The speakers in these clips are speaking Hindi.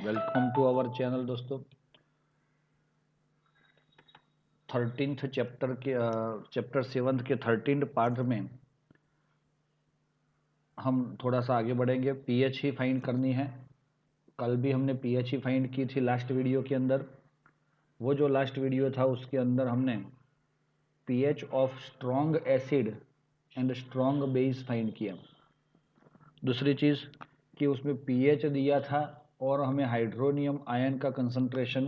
वेलकम टू आवर चैनल दोस्तों। 13th चैप्टर के चैप्टर 7 के 13th पार्ट में हम थोड़ा सा आगे बढ़ेंगे। पीएच ही फाइंड करनी है। कल भी हमने पीएच ही फाइंड की थी लास्ट वीडियो के अंदर। वो जो लास्ट वीडियो था उसके अंदर हमने pH of strong acid and strong base find किया। दूसरी चीज़ कि उसमें पीएच दिया था और हमें हाइड्रोनियम आयन का कंसंट्रेशन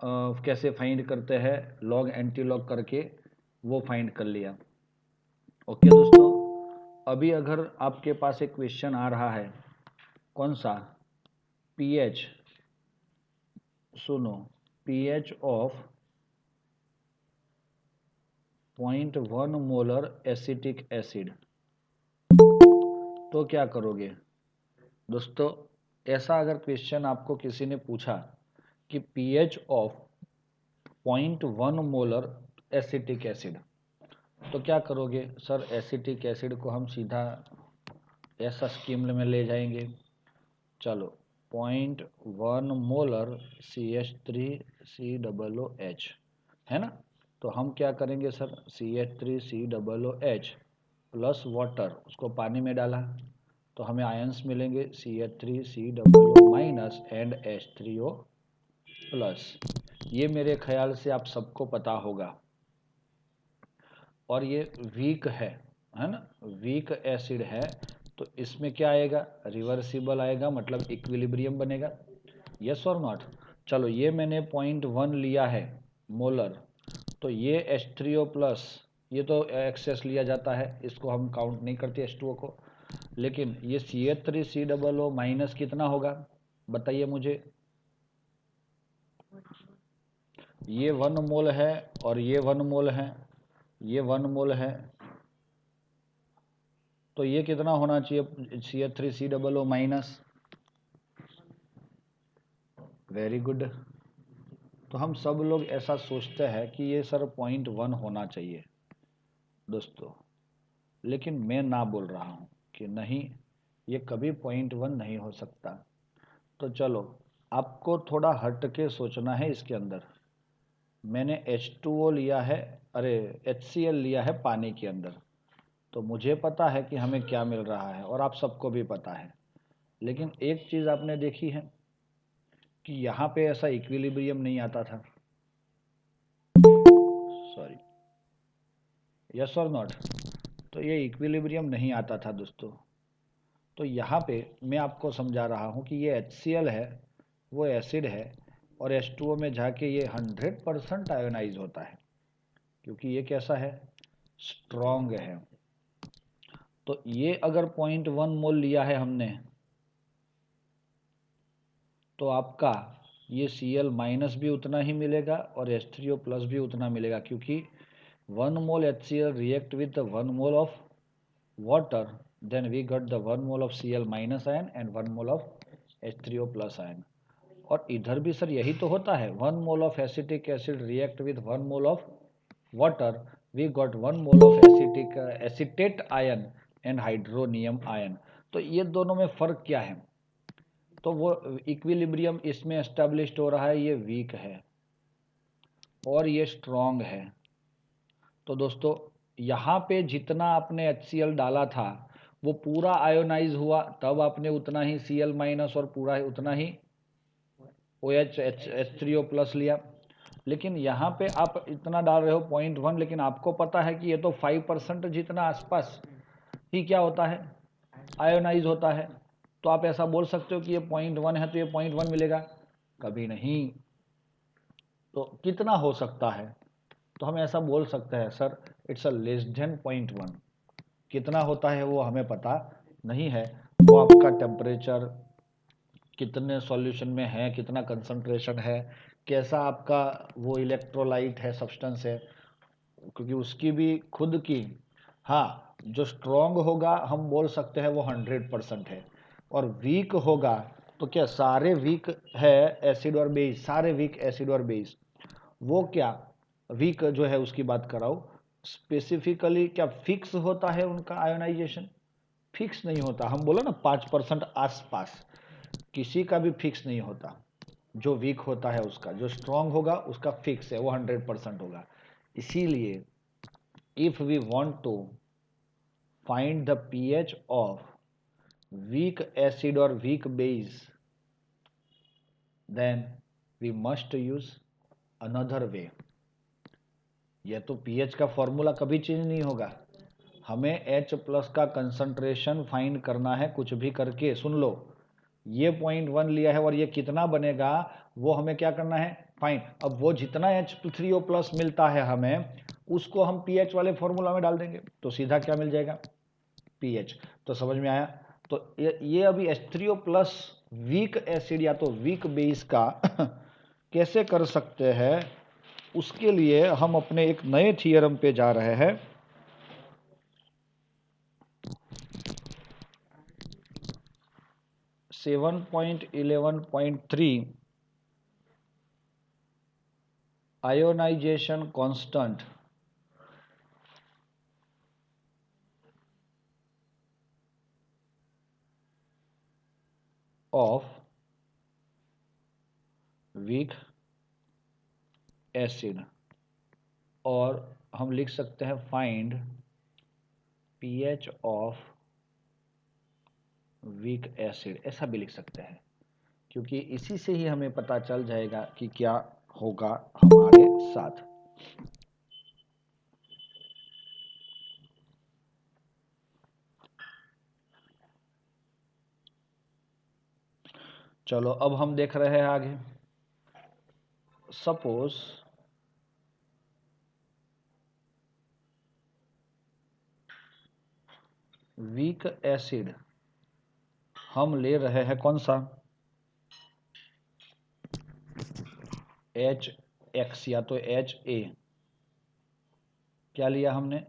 कैसे फाइंड करते हैं, लॉग एंटी लॉग करके वो फाइंड कर लिया। ओके दोस्तों, अभी अगर आपके पास एक क्वेश्चन आ रहा है, कौन सा? पीएच, सुनो, pH of 0.1 molar acetic acid, तो क्या करोगे दोस्तों? ऐसा अगर क्वेश्चन आपको किसी ने पूछा कि pH of 0.1 molar acetic acid, तो क्या करोगे? सर एसिटिक एसिड को हम सीधा ऐसा स्कीम में ले जाएंगे। चलो 0.1 मोलर CH3COOH है ना, तो हम क्या करेंगे सर? CH3COOH प्लस वाटर, उसको पानी में डाला तो हमें आयंस मिलेंगे CH3COO minus and H3O plus. ये मेरे ख्याल से आप सबको पता होगा। और ये वीक है ना, वीक एसिड है, तो इसमें क्या आएगा? रिवर्सिबल आएगा, मतलब इक्विलिब्रियम बनेगा। यस और नॉट? चलो ये मैंने 0.1 लिया है मोलर, तो ये H3O प्लस, ये तो एक्सेस लिया जाता है, इसको हम काउंट नहीं करते H2O को। लेकिन ये CH3COO माइनस कितना होगा बताइए मुझे? ये 1 मोल है और ये 1 मोल है, ये 1 मोल है, तो ये कितना होना चाहिए? CH3COO minus. Very good. तो हम सब लोग ऐसा सोचते हैं कि ये सर 0.1 होना चाहिए दोस्तों, लेकिन मैं ना बोल रहा हूँ कि नहीं, ये कभी 0.1 नहीं हो सकता। तो चलो आपको थोड़ा हट के सोचना है इसके अंदर। मैंने H2O लिया है, अरे HCl लिया है पानी के अंदर, तो मुझे पता है कि हमें क्या मिल रहा है और आप सबको भी पता है। लेकिन एक चीज़ आपने देखी है कि यहाँ पे ऐसा इक्विलिब्रियम नहीं आता था। सॉरी, यस और नॉट? तो ये इक्विलिब्रियम नहीं आता था दोस्तों। तो यहाँ पे मैं आपको समझा रहा हूँ कि ये HCl है, वो एसिड है, और H2O में जाके ये 100% आयोनाइज होता है, क्योंकि ये कैसा है? स्ट्रॉन्ग है। तो ये अगर 0.1 मोल लिया है हमने, तो आपका ये Cl माइनस भी उतना ही मिलेगा और H3O प्लस भी उतना मिलेगा, क्योंकि 1 मोल HCl react with 1 mole of water, then we got the 1 mole of Cl minus ion and 1 mole of H3O plus ion। और इधर भी सर यही तो होता है, 1 mole of acetic acid react with 1 mole of water, we got 1 mole of acetate ion and hydronium ion। तो ये दोनों में फ़र्क क्या है? तो वो इक्विलिब्रियम इसमें एस्टेब्लिश्ड हो रहा है, ये वीक है और ये स्ट्रॉन्ग है। तो दोस्तों यहाँ पे जितना आपने HCl डाला था वो पूरा आयोनाइज हुआ, तब आपने उतना ही Cl माइनस और पूरा उतना ही OH H3O प्लस लिया। लेकिन यहाँ पे आप इतना डाल रहे हो 0.1, लेकिन आपको पता है कि ये तो 5% जितना आसपास ही क्या होता है? आयोनाइज होता है। तो आप ऐसा बोल सकते हो कि ये 0.1 है तो ये 0.1 मिलेगा? कभी नहीं। तो कितना हो सकता है? तो हम ऐसा बोल सकते हैं sir it's a less than 0.1। कितना होता है वो हमें पता नहीं है, वो आपका टेम्परेचर कितने सॉल्यूशन में है, कितना कंसंट्रेशन है, कैसा आपका वो इलेक्ट्रोलाइट है, सब्सटेंस है, क्योंकि उसकी भी खुद की। हाँ, जो स्ट्रॉन्ग होगा हम बोल सकते हैं वो 100% है, और वीक होगा तो क्या सारे वीक है एसिड और बेस, सारे वीक एसिड और बेस, वो क्या वीक जो है उसकी बात कर रहा हूँ स्पेसिफिकली, क्या फिक्स होता है उनका आयोनाइजेशन? फिक्स नहीं होता। हम बोला ना 5% आसपास, किसी का भी फिक्स नहीं होता, जो वीक होता है उसका, जो स्ट्रांग होगा उसका फिक्स है, वो 100% होगा। इसीलिए if we want to find the pH of weak acid और weak base, then we must use another way. यह तो पीएच का फॉर्मूला कभी चेंज नहीं होगा, हमें H प्लस का कंसंट्रेशन फाइंड करना है कुछ भी करके। सुन लो, ये 0.1 लिया है और ये कितना बनेगा वो हमें क्या करना है, फाइंड। अब वो जितना H3O प्लस मिलता है हमें, उसको हम पीएच वाले फॉर्मूला में डाल देंगे तो सीधा क्या मिल जाएगा, पीएच। तो समझ में आया। तो ये अभी H3O प्लस वीक एसिड या तो वीक बेस का कैसे कर सकते हैं, उसके लिए हम अपने एक नए थियरम पे जा रहे हैं। Seven 7.11.3 ionization constant of weak acid, और हम लिख सकते हैं find pH of weak acid, ऐसा भी लिख सकते हैं, क्योंकि इसी से ही हमें पता चल जाएगा कि क्या होगा हमारे साथ। चलो अब हम देख रहे हैं आगे। सपोज वीक एसिड हम ले रहे हैं कौन सा, HX या तो HA, क्या लिया हमने,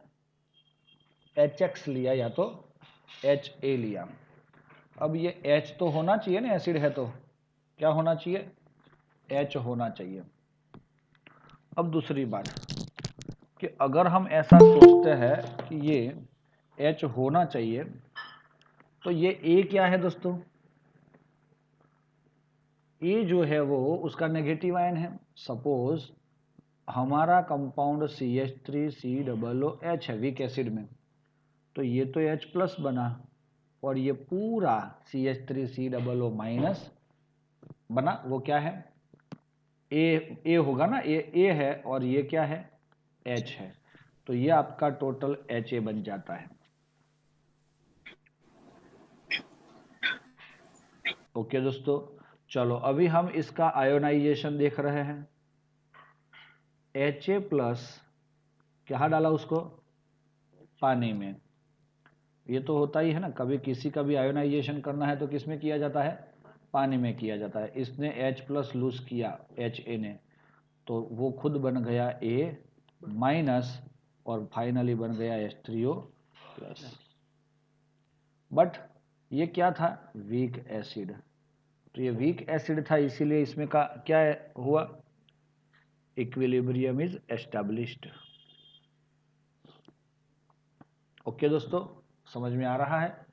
HX लिया या तो HA लिया। अब ये H तो होना चाहिए ना, एसिड है तो क्या होना चाहिए, H होना चाहिए। अब दूसरी बात कि अगर हम ऐसा सोचते हैं कि ये H होना चाहिए, तो ये A क्या है दोस्तों, A जो है वो उसका नेगेटिव आयन है। सपोज हमारा कंपाउंड CH3COOH है वीक एसिड में, तो ये तो H प्लस बना और ये पूरा CH3COO माइनस बना, वो क्या है, ए होगा ना, ए है और ये क्या है, H है, तो ये आपका टोटल HA बन जाता है। ओके दोस्तों, चलो अभी हम इसका आयोनाइजेशन देख रहे हैं। HA प्लस क्या डाला उसको, पानी में। ये तो होता ही है ना, कभी किसी का भी आयोनाइजेशन करना है तो किस में किया जाता है, पानी में किया जाता है। इसने H प्लस लूज किया HA ने, तो वो खुद बन गया A माइनस और फाइनली बन गया H3O प्लस। बट ये क्या था, वीक एसिड, तो ये वीक एसिड था, इसीलिए इसमें का क्या हुआ, इक्विलिब्रियम इज एस्टैब्लिश्ड। ओके दोस्तों, समझ में आ रहा है,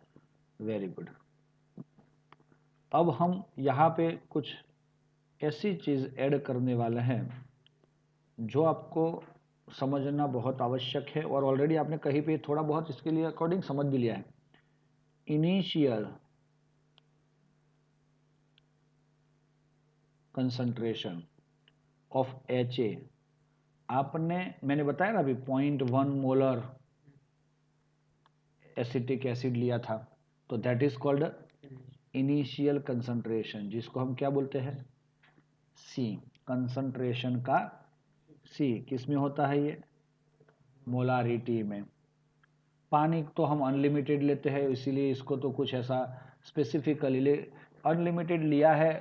वेरी गुड। अब हम यहाँ पे कुछ ऐसी चीज़ ऐड करने वाले हैं जो आपको समझना बहुत आवश्यक है, और ऑलरेडी आपने कहीं पे थोड़ा बहुत इसके लिए अकॉर्डिंग समझ भी लिया है। इनिशियल कंसंट्रेशन ऑफ HA, आपने, मैंने बताया ना अभी 0.1 मोलर एसिटिक एसिड लिया था, तो that is called initial concentration, जिसको हम क्या बोलते हैं, C। कंसंट्रेशन का C किस में होता है, ये मोलारिटी में। पानी तो हम अनलिमिटेड लेते हैं, इसीलिए इसको तो कुछ ऐसा स्पेसिफिकली अनलिमिटेड लिया है,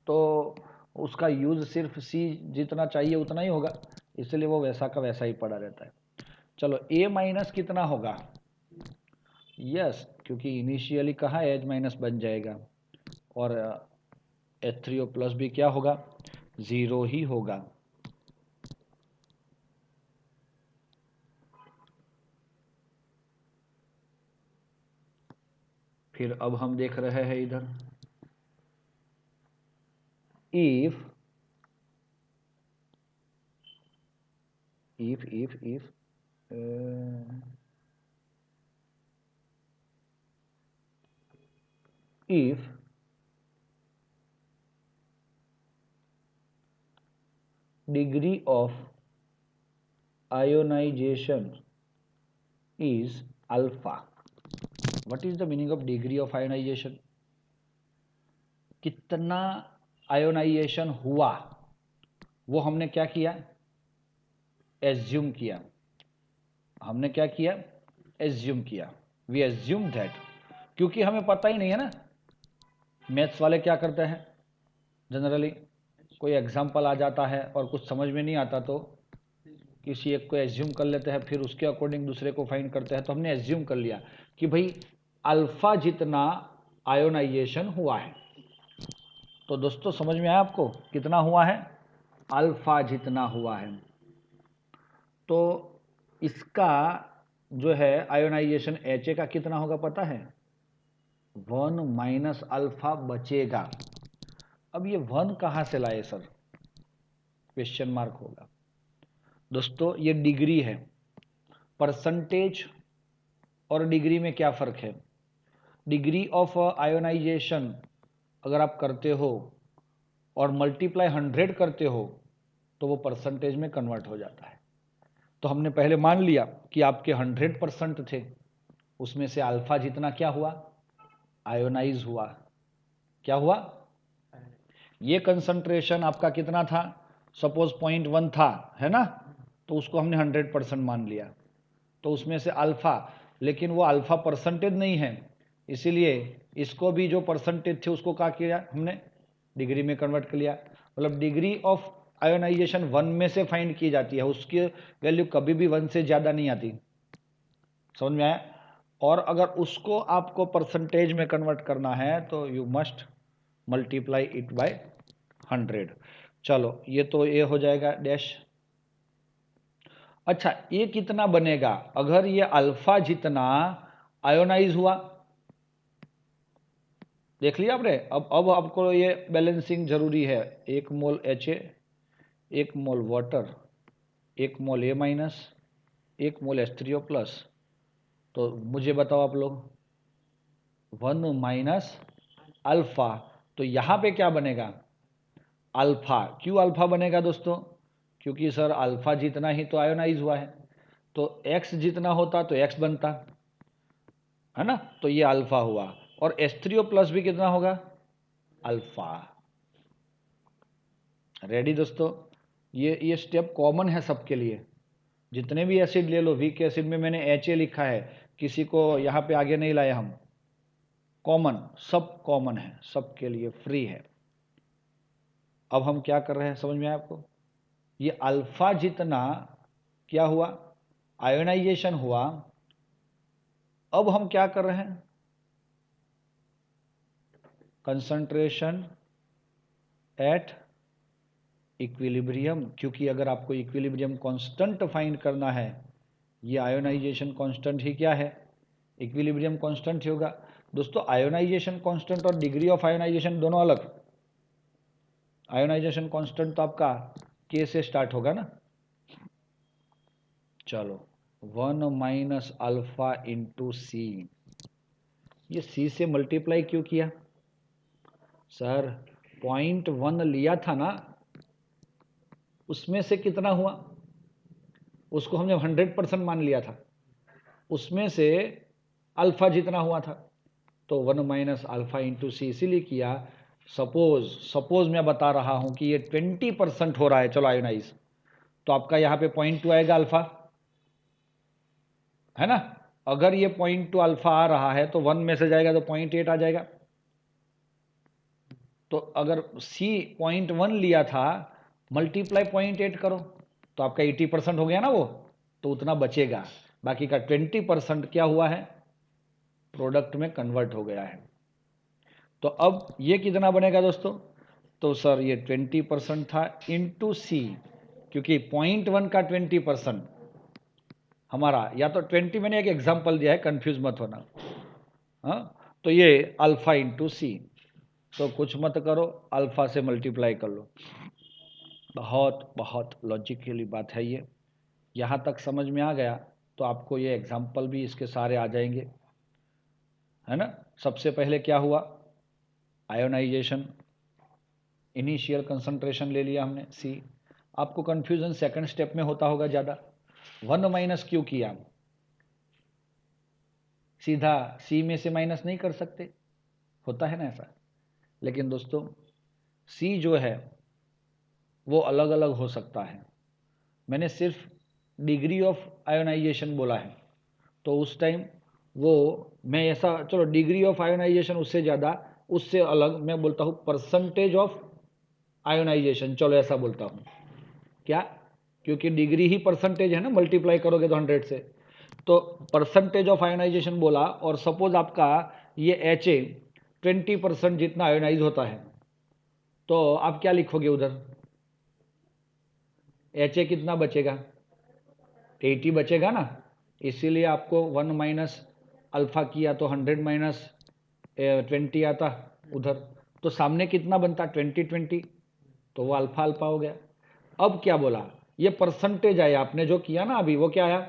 तो उसका यूज सिर्फ C जितना चाहिए उतना ही होगा, इसलिए वो वैसा का वैसा ही पड़ा रहता है। चलो A माइनस कितना होगा, यस, क्योंकि इनिशियली कहा H माइनस बन जाएगा, और H3O प्लस भी क्या होगा, 0 ही होगा। फिर अब हम देख रहे हैं इधर if if degree of ionization is alpha. What is the meaning of degree of ionization? कितना आयोनाइजेशन हुआ वो हमने क्या किया, एज्यूम किया। हमने क्या किया, एज्यूम किया। वी एज्यूम दैट, क्योंकि हमें पता ही नहीं है ना। मैथ्स वाले क्या करते हैं जनरली, कोई एग्जाम्पल आ जाता है और कुछ समझ में नहीं आता तो किसी एक को एज्यूम कर लेते हैं, फिर उसके अकॉर्डिंग दूसरे को फाइंड करते हैं। तो हमने एज्यूम कर लिया कि भाई अल्फा जितना आयोनाइजेशन हुआ है। तो दोस्तों समझ में आया आपको, कितना हुआ है, अल्फा जितना हुआ है। तो इसका जो है आयोनाइजेशन HA का कितना होगा पता है, 1 माइनस अल्फा बचेगा। अब ये 1 कहां से लाए सर, क्वेश्चन मार्क होगा। दोस्तों ये डिग्री है, परसेंटेज और डिग्री में क्या फर्क है। डिग्री ऑफ आयोनाइजेशन अगर आप करते हो और मल्टीप्लाई 100 करते हो तो वो परसेंटेज में कन्वर्ट हो जाता है। तो हमने पहले मान लिया कि आपके 100% थे, उसमें से अल्फा जितना क्या हुआ, आयोनाइज हुआ। क्या हुआ, ये कंसंट्रेशन आपका कितना था, सपोज 0.1 था, है ना, तो उसको हमने 100% मान लिया। तो उसमें से अल्फा, लेकिन वो अल्फा परसेंटेज नहीं है, इसीलिए इसको भी जो परसेंटेज थे उसको क्या किया हमने, डिग्री में कन्वर्ट कर लिया। मतलब डिग्री ऑफ आयोनाइजेशन 1 में से फाइंड की जाती है, उसकी वैल्यू कभी भी 1 से ज़्यादा नहीं आती। समझ में आया। और अगर उसको आपको परसेंटेज में कन्वर्ट करना है तो you must multiply it by 100। चलो ये तो ये हो जाएगा डैश। अच्छा ये कितना बनेगा अगर ये अल्फा जितना आयोनाइज हुआ, देख लिया आपने। अब आपको ये बैलेंसिंग जरूरी है, 1 मोल HA, 1 mole water, 1 mole A minus, 1 mole H3O+। तो मुझे बताओ आप लोग, 1 माइनस अल्फा, तो यहां पे क्या बनेगा, अल्फा। क्यों अल्फा बनेगा दोस्तों, क्योंकि सर अल्फा जितना ही तो आयोनाइज हुआ है, तो एक्स जितना होता तो एक्स बनता, है ना, तो ये अल्फा हुआ। और H3O+ भी कितना होगा, अल्फा। रेडी दोस्तों, ये स्टेप कॉमन है सबके लिए। जितने भी एसिड ले लो, वीक एसिड में मैंने HA लिखा है, किसी को यहाँ पे आगे नहीं लाए हम, कॉमन, सब कॉमन है, सबके लिए फ्री है। अब हम क्या कर रहे हैं समझ में आया आपको, ये अल्फा जितना क्या हुआ, आयोनाइजेशन हुआ। अब हम क्या कर रहे हैं, कंसंट्रेशन एट इक्विलिब्रियम, क्योंकि अगर आपको इक्विलिब्रियम कांस्टेंट फाइंड करना है, ये आयोनाइजेशन कांस्टेंट ही क्या है, इक्विलिब्रियम कांस्टेंट ही होगा। दोस्तों आयोनाइजेशन कांस्टेंट और डिग्री ऑफ आयोनाइजेशन दोनों अलग। आयोनाइजेशन कांस्टेंट तो आपका K से स्टार्ट होगा ना। चलो 1 माइनस अल्फा इंटू सी, ये C से मल्टीप्लाई क्यों किया सर, 0.1 लिया था ना, उसमें से कितना हुआ, उसको हमने 100% मान लिया था, उसमें से अल्फा जितना हुआ था, तो 1 माइनस अल्फा इंटू सी इसीलिए किया। सपोज मैं बता रहा हूं कि ये 20% हो रहा है, चलो आयोनाइज, तो आपका यहां पे 0.2 आएगा अल्फा, है ना। अगर ये 0.2 अल्फा आ रहा है तो 1 में से जाएगा तो 0.8 आ जाएगा। तो अगर C 0.1 लिया था, मल्टीप्लाई 0.8 करो तो आपका 80% हो गया ना वो, तो उतना बचेगा। बाकी का 20% क्या हुआ है, प्रोडक्ट में कन्वर्ट हो गया है। तो अब ये कितना बनेगा दोस्तों, तो सर ये 20% था इंटू सी, क्योंकि 0.1 का 20% हमारा, या तो 20 मैंने एक एग्जांपल दिया है, कंफ्यूज मत होना। हाँ, तो ये अल्फा इंटू सी, तो कुछ मत करो, अल्फा से मल्टीप्लाई कर लो। बहुत बहुत लॉजिकली बात है ये। यहाँ तक समझ में आ गया तो आपको ये एग्जाम्पल भी इसके सारे आ जाएंगे, है ना। सबसे पहले क्या हुआ, आयोनाइजेशन, इनिशियल कंसंट्रेशन ले लिया हमने सी। आपको कंफ्यूजन सेकंड स्टेप में होता होगा ज़्यादा, 1 माइनस क्यों किया, सीधा सी में से माइनस नहीं कर सकते, होता है ना ऐसा। लेकिन दोस्तों सी जो है वो अलग अलग हो सकता है। मैंने सिर्फ डिग्री ऑफ आयोनाइजेशन बोला है, तो उस टाइम वो मैं ऐसा, चलो डिग्री ऑफ आयोनाइजेशन उससे ज़्यादा, उससे अलग मैं बोलता हूँ परसेंटेज ऑफ आयोनाइजेशन, चलो ऐसा बोलता हूँ। क्या, क्योंकि डिग्री ही परसेंटेज है ना, मल्टीप्लाई करोगे तो 100 से, तो परसेंटेज ऑफ आयोनाइजेशन बोला। और सपोज आपका ये HA 20% जितना आयोनाइज होता है, तो आप क्या लिखोगे उधर, HA कितना बचेगा, 80 बचेगा ना। इसीलिए आपको 1 माइनस अल्फा किया तो 100 माइनस 20 आता उधर, तो सामने कितना बनता 20 तो वो अल्फा अल्फा हो गया। अब क्या बोला, ये परसेंटेज आया, आपने जो किया ना अभी वो क्या आया,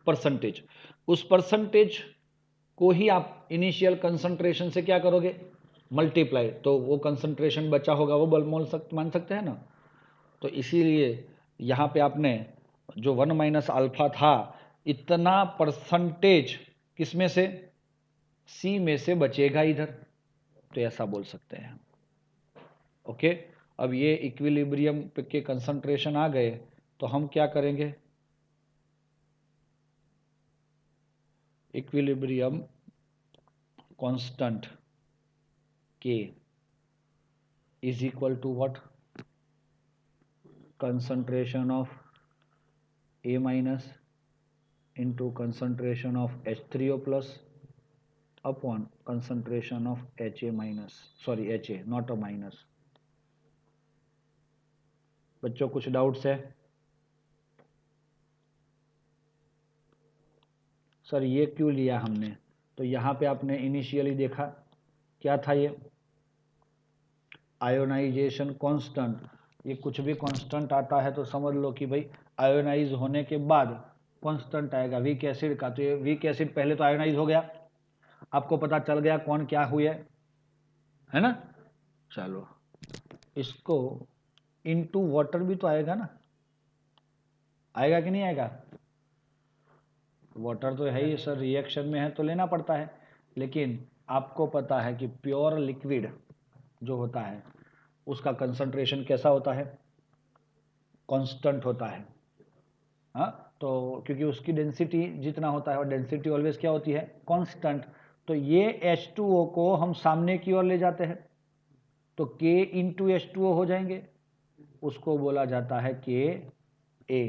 परसेंटेज। उस परसेंटेज को ही आप इनिशियल कंसंट्रेशन से क्या करोगे, मल्टीप्लाई, तो वो कंसंट्रेशन बचा होगा वो मान सकते हैं ना। तो इसीलिए यहाँ पे आपने जो 1 माइनस अल्फा था, इतना परसेंटेज किस में से, सी में से बचेगा इधर, तो ऐसा बोल सकते हैं। ओके, अब ये इक्विलिब्रियम के कंसंट्रेशन आ गए, तो हम क्या करेंगे, equilibrium constant K is equal to what, concentration of A minus into concentration of H3O plus upon concentration of HA minus, sorry HA not a minus। बच्चों कुछ डाउट्स है, सर ये क्यों लिया हमने, तो यहाँ पे आपने इनिशियली देखा क्या था, ये आयोनाइजेशन कांस्टेंट, ये कुछ भी कांस्टेंट आता है तो समझ लो कि भाई आयोनाइज होने के बाद कांस्टेंट आएगा वीक एसिड का, तो ये वीक एसिड पहले तो आयोनाइज हो गया, आपको पता चल गया कौन क्या हुए, है ना। चलो इसको इनटू वाटर भी तो आएगा ना, आएगा कि नहीं आएगा, वाटर तो है ही सर, रिएक्शन में है तो लेना पड़ता है। लेकिन आपको पता है कि प्योर लिक्विड जो होता है उसका कंसंट्रेशन कैसा होता है, कांस्टेंट होता है। हाँ, तो क्योंकि उसकी डेंसिटी जितना होता है और डेंसिटी ऑलवेज क्या होती है, कांस्टेंट। तो ये H2O को हम सामने की ओर ले जाते हैं तो K इंटू H2O हो जाएंगे, उसको बोला जाता है KA।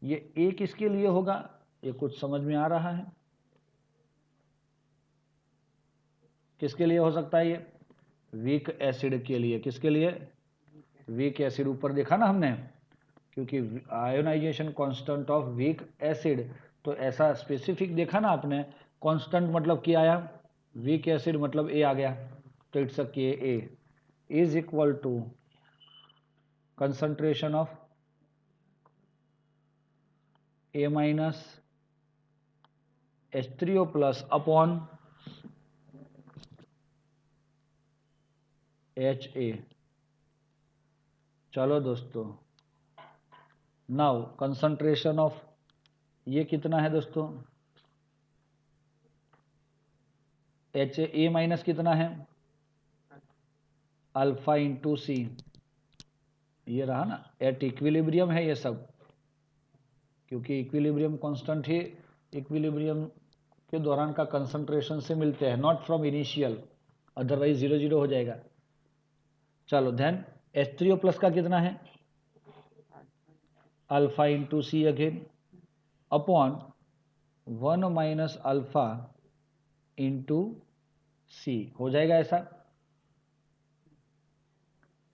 ये A किसके लिए होगा, ये कुछ समझ में आ रहा है, किसके लिए हो सकता है ये, वीक एसिड के लिए, किसके लिए, वीक एसिड, ऊपर देखा ना हमने, क्योंकि ionization constant of weak acid, तो ऐसा स्पेसिफिक देखा ना आपने, कांस्टेंट मतलब क्या आया, वीक एसिड मतलब ए आ गया, तो it's a K a is equal to concentration of A minus H3O plus upon HA। चलो दोस्तों, नाउ कंसंट्रेशन ऑफ ये कितना है दोस्तों, HA माइनस कितना है, अल्फा इंटू सी, ये रहा ना, एट इक्विलिब्रियम है ये सब, क्योंकि इक्विलिब्रियम कांस्टेंट ही इक्विलिब्रियम के दौरान का कंसंट्रेशन से मिलते हैं, नॉट फ्रॉम इनिशियल, अदरवाइज 0 0 हो जाएगा। चलो देन H3O प्लस का कितना है, alpha into C again upon 1 minus alpha into C, हो जाएगा ऐसा,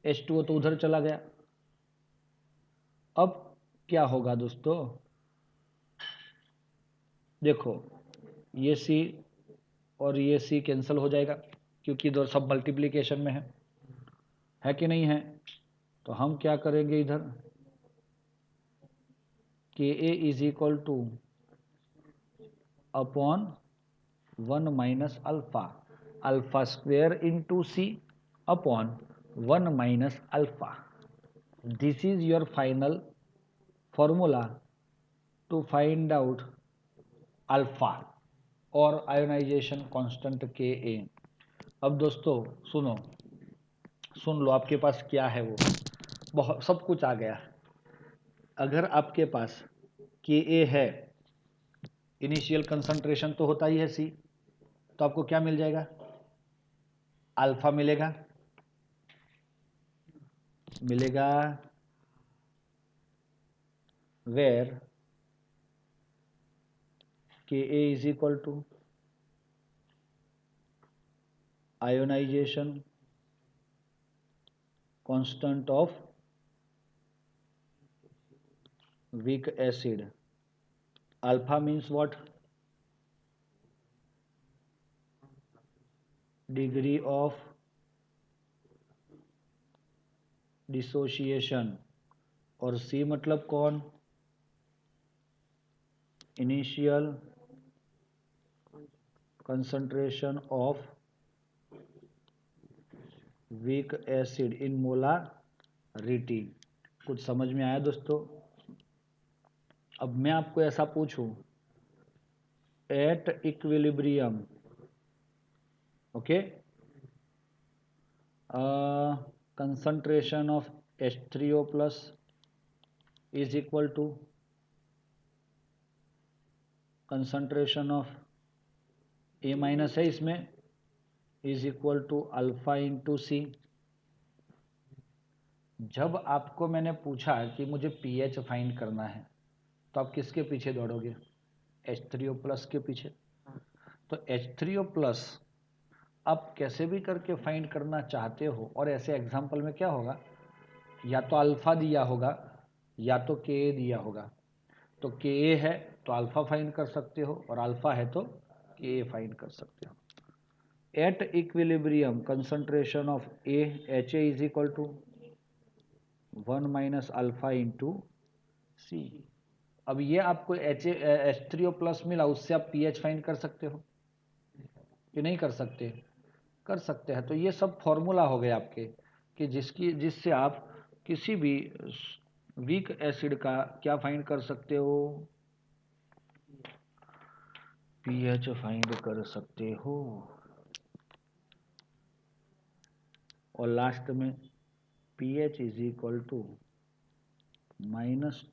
H2O तो उधर चला गया। अब क्या होगा दोस्तों, देखो ये सी और ये सी कैंसिल हो जाएगा, क्योंकि इधर सब मल्टीप्लिकेशन में है कि नहीं है। तो हम क्या करेंगे इधर, K a is equal to upon 1 minus alpha, alpha square into C upon 1 minus alpha. This is your final formula to find out alpha और आयोनाइजेशन कांस्टेंट के ए। अब दोस्तों सुन लो, आपके पास क्या है, वो बहुत सब कुछ आ गया। अगर आपके पास के ए है, इनिशियल कंसंट्रेशन तो होता ही है सी, तो आपको क्या मिल जाएगा, अल्फा मिलेगा where K a is equal to ionization constant of weak acid. Alpha means what? Degree of dissociation। और C मतलब कौन, initial concentration of weak acid in molarity. कुछ समझ में आया दोस्तों? अब मैं आपको ऐसा पूछूं, at equilibrium, okay, concentration of H3O plus is equal to concentration of A minus है इसमें, is equal to alpha into C. जब आपको मैंने पूछा कि मुझे पीएच फाइंड करना है, तो आप किसके पीछे दौड़ोगे, H3O प्लस के पीछे। तो H3O प्लस आप कैसे भी करके फाइंड करना चाहते हो, और ऐसे एग्जाम्पल में क्या होगा, या तो अल्फा दिया होगा या तो के दिया होगा। तो के है तो अल्फा फाइंड कर सकते हो, और अल्फा है तो के फाइंड कर सकते हो। At equilibrium concentration of A H A is equal to 1 minus alpha into C. अब ये आपको H3O प्लस मिला, उससे आप पीएच फाइंड कर सकते हो कि नहीं कर सकते, कर सकते हैं। तो ये सब फॉर्मूला हो गए आपके, कि जिससे आप किसी भी वीक एसिड का क्या फाइंड कर सकते हो, पीएच फाइंड कर सकते हो। और लास्ट में pH is equal to minus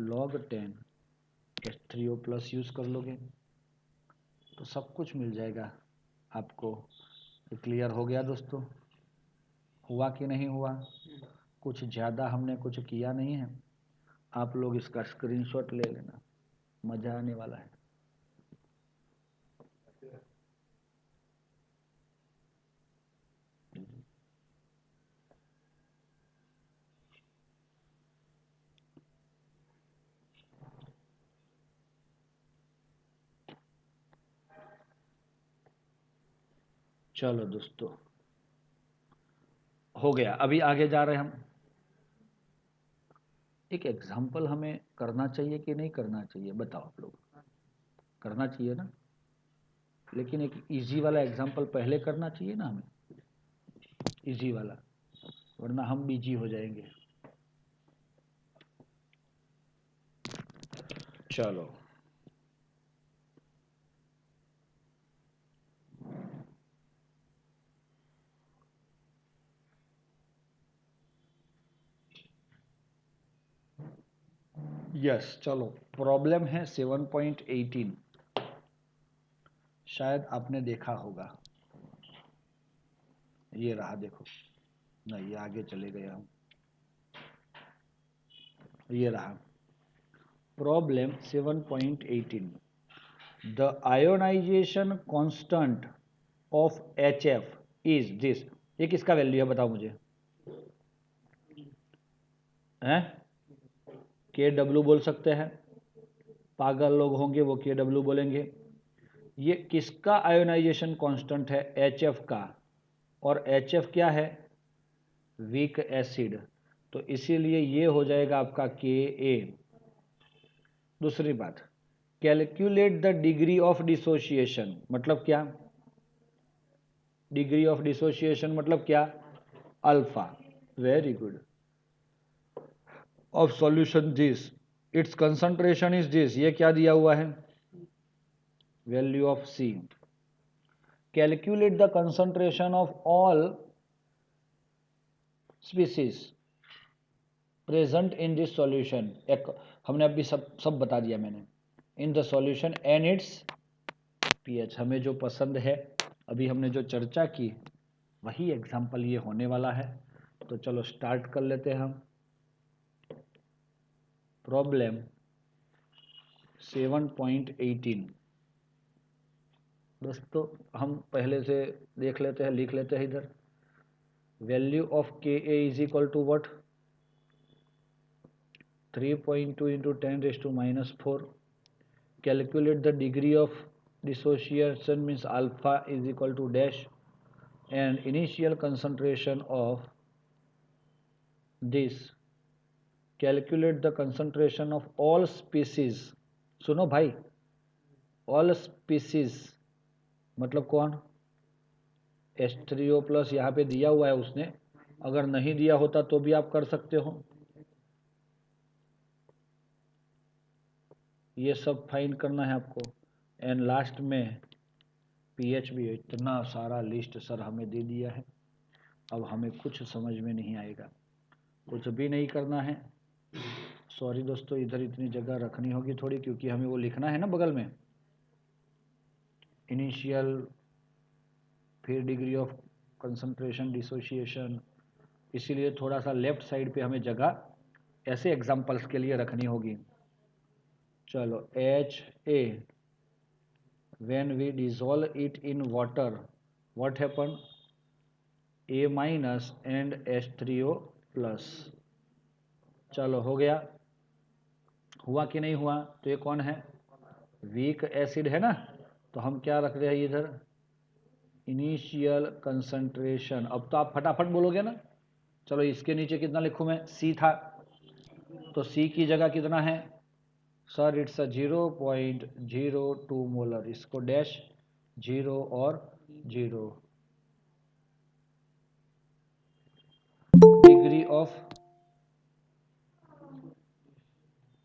log 10 H3O plus use कर लोगे तो सब कुछ मिल जाएगा आपको। क्लियर हो गया दोस्तों, हुआ कि नहीं हुआ? कुछ ज़्यादा हमने कुछ किया नहीं है। आप लोग इसका स्क्रीनशॉट ले लेना, मज़ा आने वाला है। चलो दोस्तों, हो गया। अभी आगे जा रहे हैं हम। एक एग्जाम्पल हमें करना चाहिए कि नहीं करना चाहिए, बताओ आप लोग। करना चाहिए ना, लेकिन एक इजी वाला एग्जाम्पल पहले करना चाहिए ना हमें, इजी वाला, वरना हम बिजी हो जाएंगे। चलो, यस, चलो। प्रॉब्लम है 7.18, शायद आपने देखा होगा। ये रहा, देखो, नहीं ये आगे चले गए हम। ये रहा problem 7.18। The ionization constant of HF is this. ये किसका वैल्यू है, बताओ मुझे, हैं? KW बोल सकते हैं, पागल लोग होंगे वो KW बोलेंगे। ये किसका आयोनाइजेशन कांस्टेंट है? HF का, और HF क्या है? वीक एसिड, तो इसीलिए ये हो जाएगा आपका Ka। दूसरी बात, calculate the degree of dissociation, मतलब क्या? डिग्री ऑफ डिसोसिएशन मतलब क्या? Alpha. Very good. Of solution this, it's concentration is this, ये क्या दिया हुआ है? Value of C। Calculate the concentration of all species present in this solution. एक हमने अभी सब बता दिया मैंने। In the solution and it's pH, हमें जो पसंद है, अभी हमने जो चर्चा की वही एग्जाम्पल ये होने वाला है। तो चलो स्टार्ट कर लेते हैं हम। प्रॉब्लम 7.18। दोस्तों हम पहले से देख लेते हैं, लिख लेते हैं इधर। Value of Ka is equal to what? 3.2 into 10 raised to minus 4. Calculate the degree of dissociation, means alpha is equal to dash, and initial concentration of this. Calculate the concentration of all species. सुनो भाई, all species मतलब कौन? H3O प्लस यहाँ पे दिया हुआ है उसने, अगर नहीं दिया होता तो भी आप कर सकते हो। ये सब फाइंड करना है आपको। एंड लास्ट में पीएच भी। इतना सारा लिस्ट सर हमें दे दिया है, अब हमें कुछ समझ में नहीं आएगा, कुछ भी नहीं करना है। सॉरी दोस्तों, इधर इतनी जगह रखनी होगी थोड़ी, क्योंकि हमें वो लिखना है ना बगल में, इनिशियल, फिर डिग्री ऑफ कंसंट्रेशन, डिसोसिएशन, इसीलिए थोड़ा सा लेफ्ट साइड पे हमें जगह ऐसे एग्जांपल्स के लिए रखनी होगी। चलो, HA, when we dissolve it in water, what happen? A minus and H3O plus। चलो हो गया, हुआ कि नहीं हुआ? तो ये कौन है? वीक एसिड है ना, तो हम क्या रख रहे हैं इधर? Initial concentration. अब तो आप फटाफट बोलोगे ना। चलो इसके नीचे कितना लिखूं मैं? C था, तो C की जगह कितना है? सर इट्स 0.02 मोलर, इसको डैश 0 और 0। डिग्री ऑफ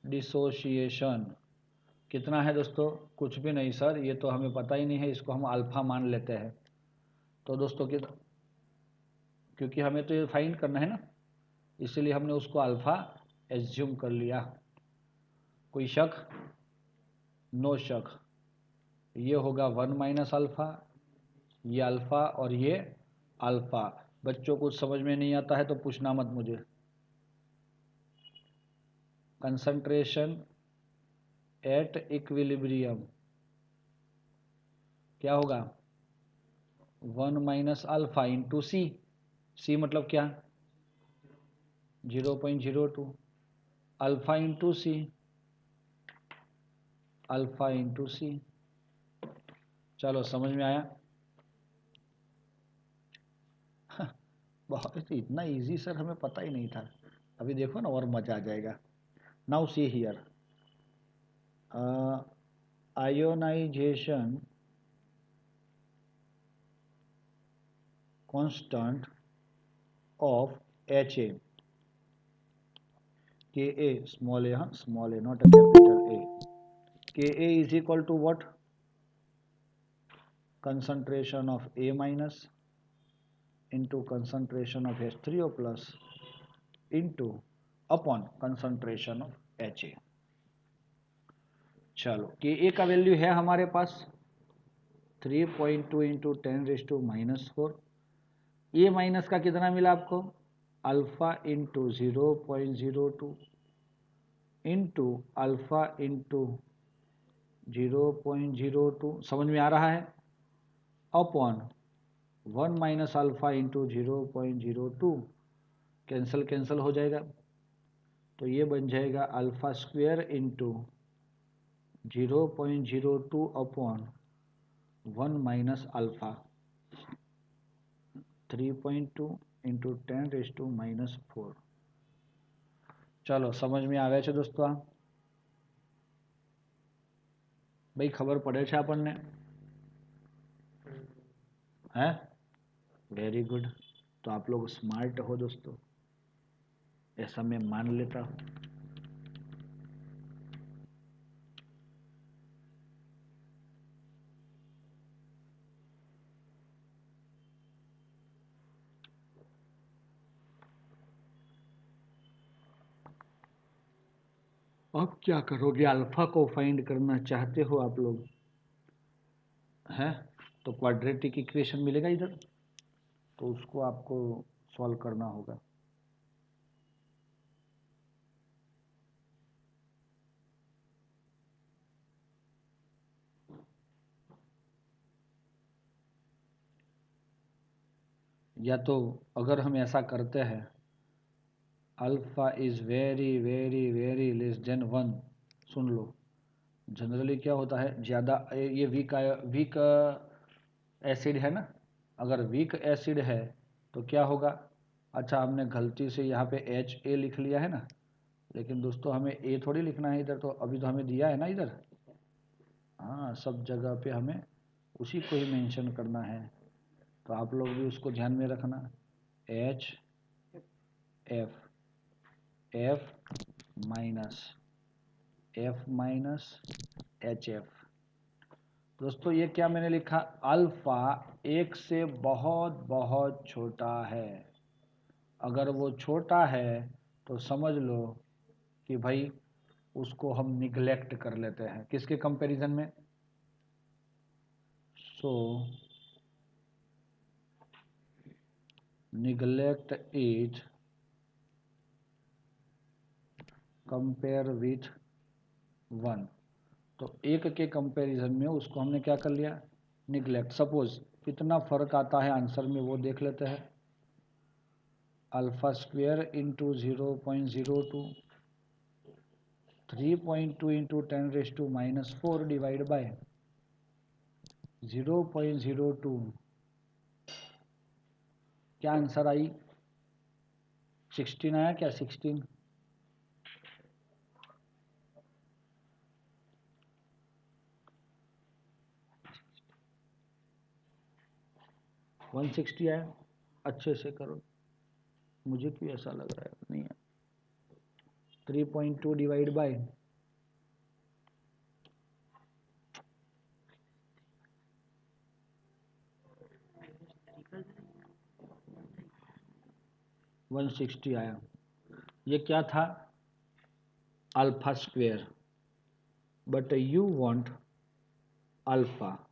डिसोसिएशन कितना है दोस्तों? कुछ भी नहीं सर, ये तो हमें पता ही नहीं है, इसको हम अल्फा मान लेते हैं। तो दोस्तों क्योंकि हमें तो ये फाइंड करना है ना, इसीलिए हमने उसको अल्फा एज्यूम कर लिया। कोई शक? नो शक। ये होगा 1 माइनस अल्फा, ये अल्फा और ये अल्फा। बच्चों को समझ में नहीं आता है तो पूछना मत मुझे। कंसंट्रेशन एट इक्विलिब्रियम क्या होगा? 1 माइनस अल्फा इंटू सी। सी मतलब क्या? 0.02। अल्फा इंटू सी, अल्फा इंटू सी। चलो समझ में आया? बहुत इतना इजी सर, हमें पता ही नहीं था। अभी देखो ना, और मजा आ जाएगा। Now see here, ionization constant of Ha, Ka, small a, small a, not a capital A. Ka is equal to what? Concentration of A minus into concentration of H3O plus into upon concentration of Ha। चलो, Ka का वैल्यू है हमारे पास 3.2 इंटू 10⁻⁻⁴। ए माइनस का कितना मिला आपको? Alpha into 0.02 into alpha into 0.02, समझ में आ रहा है? Upon 1 minus alpha into 0.02, cancel cancel हो जाएगा, तो ये बन जाएगा alpha square into 0.02 upon 1 minus alpha 3.2 into 10⁻⁻4। चलो समझ में આવે છે દોસ્તો? આ ભાઈ ખબર પડે છે આપણને? है? Very good. तो आप लोग स्मार्ट हो दोस्तों, ऐसा मैं मान लेता हूँ। अब क्या करोगे? अल्फा को फाइंड करना चाहते हो आप लोग, है? तो क्वाड्रेटिक इक्वेशन मिलेगा इधर, तो उसको आपको सॉल्व करना होगा। या तो अगर हम ऐसा करते हैं, alpha is very very very less than 1, soon low, generally क्या होता है, ज़्यादा ये वीक एसिड है ना, अगर वीक एसिड है तो क्या होगा? अच्छा, हमने गलती से यहाँ पे HA लिख लिया है ना, लेकिन दोस्तों हमें ए थोड़ी लिखना है इधर, तो अभी तो हमें दिया है ना इधर। हाँ, सब जगह पे हमें उसी को ही मेंशन करना है, तो आप लोग भी उसको ध्यान में रखना। H F minus F minus HF। दोस्तों ये क्या मैंने लिखा? अल्फा एक से बहुत बहुत छोटा है। अगर वो छोटा है तो समझ लो कि भाई उसको हम निगलेक्ट कर लेते हैं। किसके कंपैरिजन में? सो निगलेक्ट इट कंपेयर विथ 1। तो एक के कंपैरिजन में उसको हमने क्या कर लिया? निगलेक्ट। सपोज कितना फर्क आता है आंसर में वो देख लेते हैं। Alpha square into 0.02, 3.2 into 10⁻⁻4 divide by 0.02। क्या आंसर आई? 16 आया क्या? 16। 160 आया? अच्छे से करो, मुझे क्यों ऐसा लग रहा है नहीं है। 3.2 डिवाइड बाय 160 आया। ये क्या था? Alpha square, but you want alpha.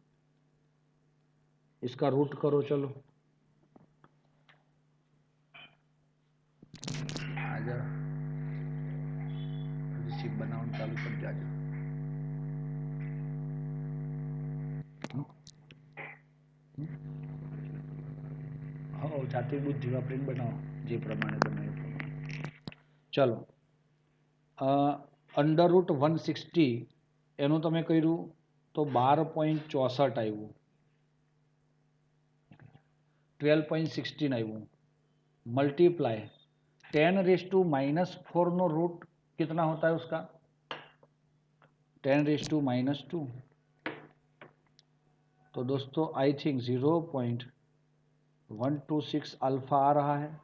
इसका रूट करो, चलो आजा, रिसीव बनाओ, चालू कर जा। हाँ, जाते बुद्धि वापरीने बनाओ, जे प्रमाणे बनाए प्रमाणे। चलो, अंडर रूट 160 એનું તમે કર્યું તો 12.64 આવ્યું, 12.16 આવ્યું, मल्टीप्लाई 10⁻⁻4 नो रूट कितना होता है उसका? 10⁻⁻2। तो दोस्तों आई थिंक 0.126 अल्फा आ रहा है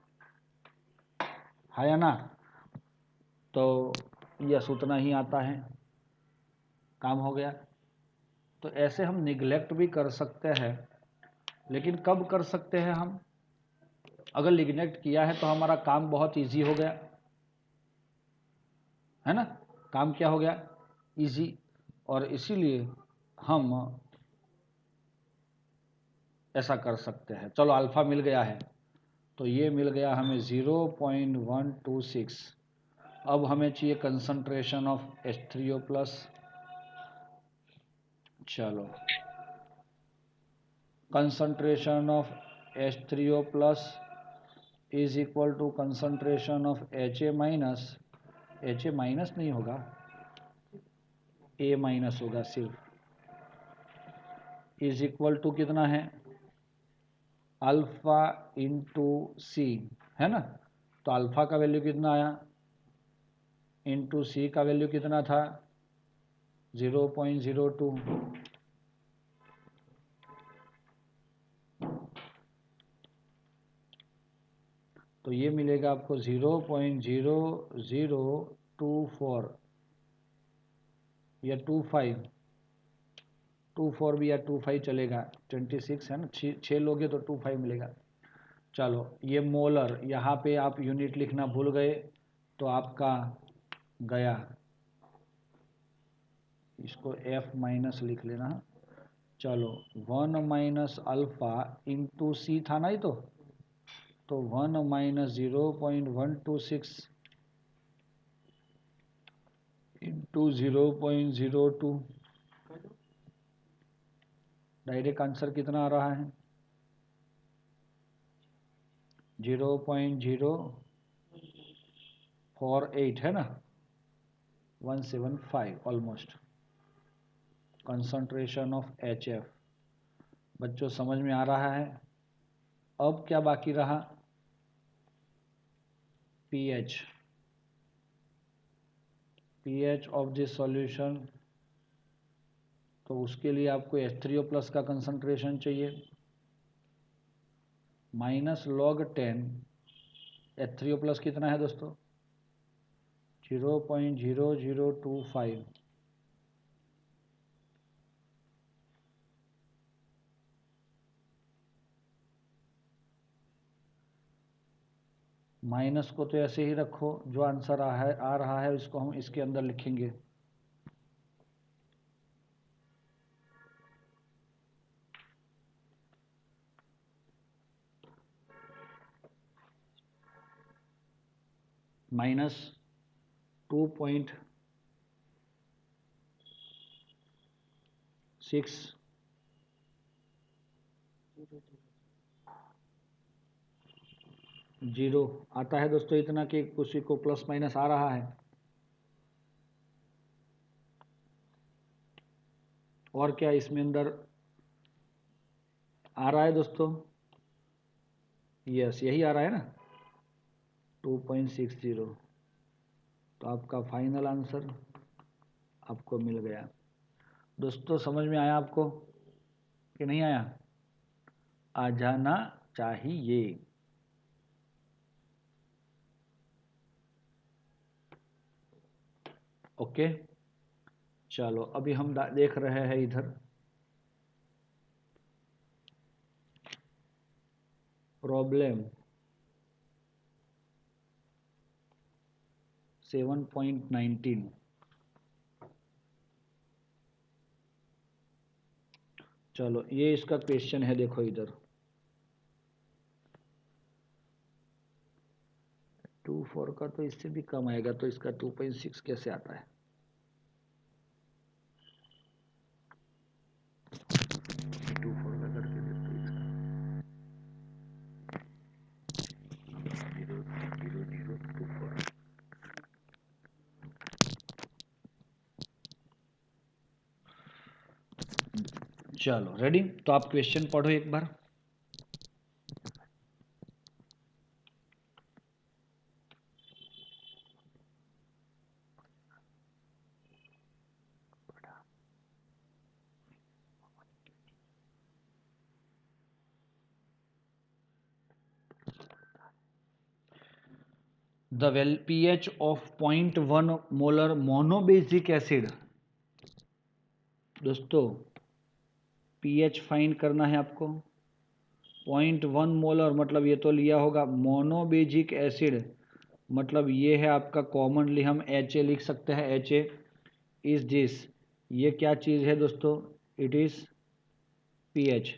या ना? तो यस उतना ही आता है, काम हो गया। तो ऐसे हम निगलेक्ट भी कर सकते हैं, लेकिन कब कर सकते हैं हम? अगर निगलेक्ट किया है तो हमारा काम बहुत इजी हो गया, है ना? काम क्या हो गया? इजी। और इसीलिए हम ऐसा कर सकते हैं। चलो अल्फा मिल गया है, तो ये मिल गया हमें 0.126। अब हमें चाहिए कंसंट्रेशन ऑफ H3O+। चलो, concentration of H3O+ is equal to concentration of Ha-। Ha- नहीं होगा, A- होगा सिर्फ। इज इक्वल टू कितना है, अल्फा इंटू सी, है ना। तो अल्फा का वैल्यू कितना आया, इंटू सी का वैल्यू कितना था, 0.02। तो ये मिलेगा आपको 0.0024 या 24 भी या 25 चलेगा, 26 है ना, 6 लोगे तो 25 मिलेगा। चलो ये मोलर, यहाँ पे आप यूनिट लिखना भूल गए तो आपका गया, इसको F माइनस लिख लेना। चलो 1 माइनस अल्फा इंटू सी था ना, ही तो 1 माइनस 0.126 इंटू 0.02, डायरेक्ट आंसर कितना आ रहा है, 0.048 है ना, 175 ऑलमोस्ट कंसंट्रेशन ऑफ HF। बच्चों समझ में आ रहा है। अब क्या बाकी रहा, pH, pH of this solution. तो उसके लिए आपको H3O प्लस का कंसंट्रेशन चाहिए, -log 10 H3O प्लस कितना है दोस्तों, 0.0025, माइनस को तो ऐसे ही रखो, जो आंसर आ रहा है इसको हम इसके अंदर लिखेंगे। -2.6 जीरो आता है दोस्तों, इतना कि उसी को प्लस माइनस आ रहा है। और क्या इसमें अंदर आ रहा है दोस्तों, यस यही आ रहा है ना, 2.60। तो आपका फाइनल आंसर आपको मिल गया। दोस्तों समझ में आया आपको कि नहीं आया, आ जाना चाहिए। ओके चलो अभी हम देख रहे हैं इधर प्रॉब्लम 7.19। चलो ये इसका क्वेश्चन है, देखो इधर 2.4 का तो इससे भी कम आएगा, तो इसका 2.6 कैसे आता है, चलो रेडी, तो आप क्वेश्चन पढ़ो एक बार। The pH of 0.1 molar monobasic acid, दोस्तों pH फाइंड करना है आपको। 0.1 मोलर मतलब ये तो लिया होगा, मोनोबेजिक एसिड मतलब ये है आपका, कॉमनली हम HA लिख सकते हैं, HA इज दिस, ये क्या चीज़ है दोस्तों, it is pH।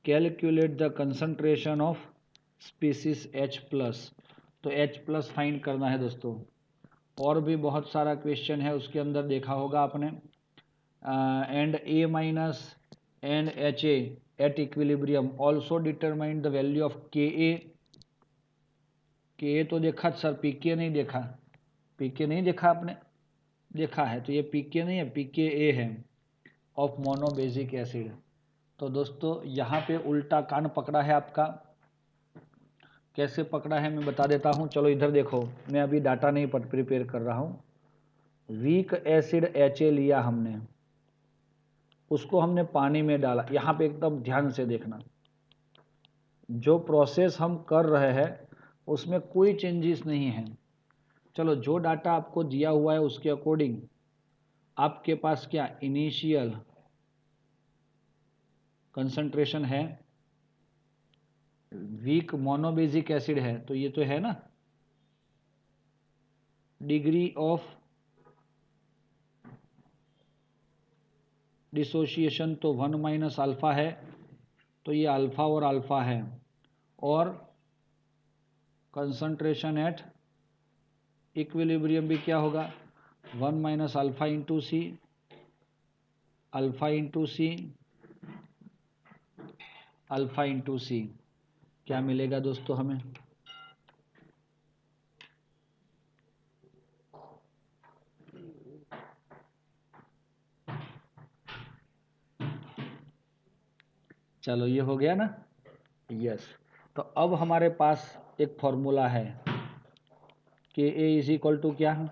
Calculate the concentration of species H plus, तो H प्लस फाइंड करना है दोस्तों। और भी बहुत सारा क्वेश्चन है उसके अंदर, देखा होगा आपने, and A minus and HA at equilibrium also determine the value of Ka। Ka तो देखा सर, Pk नहीं देखा, Pk नहीं देखा आपने, देखा है तो ये Pk नहीं है, Pka है ऑफ मोनोबेसिक एसिड। तो दोस्तों यहाँ पे उल्टा कान पकड़ा है आपका। कैसे पकड़ा है मैं बता देता हूँ। चलो इधर देखो, मैं अभी डाटा नहीं प्रिपेयर कर रहा हूँ। वीक एसिड HA लिया हमने, उसको हमने पानी में डाला। यहाँ पे एकदम ध्यान से देखना, जो प्रोसेस हम कर रहे हैं उसमें कोई चेंजेस नहीं है। चलो जो डाटा आपको दिया हुआ है उसके अकॉर्डिंग आपके पास क्या इनिशियल कंसंट्रेशन है, वीक मोनोबेसिक एसिड है तो ये तो है ना। डिग्री ऑफ डिसोसिएशन तो 1 माइनस अल्फा है, तो ये अल्फा और अल्फा है। और कंसंट्रेशन एट इक्विलिब्रियम भी क्या होगा, 1 माइनस अल्फा इंटू सी, अल्फा इंटू सी, अल्फा इंटू सी। क्या मिलेगा दोस्तों हमें, चलो ये हो गया ना। यस, तो अब हमारे पास एक फॉर्मूला है कि ए इज इक्वल टू क्या है,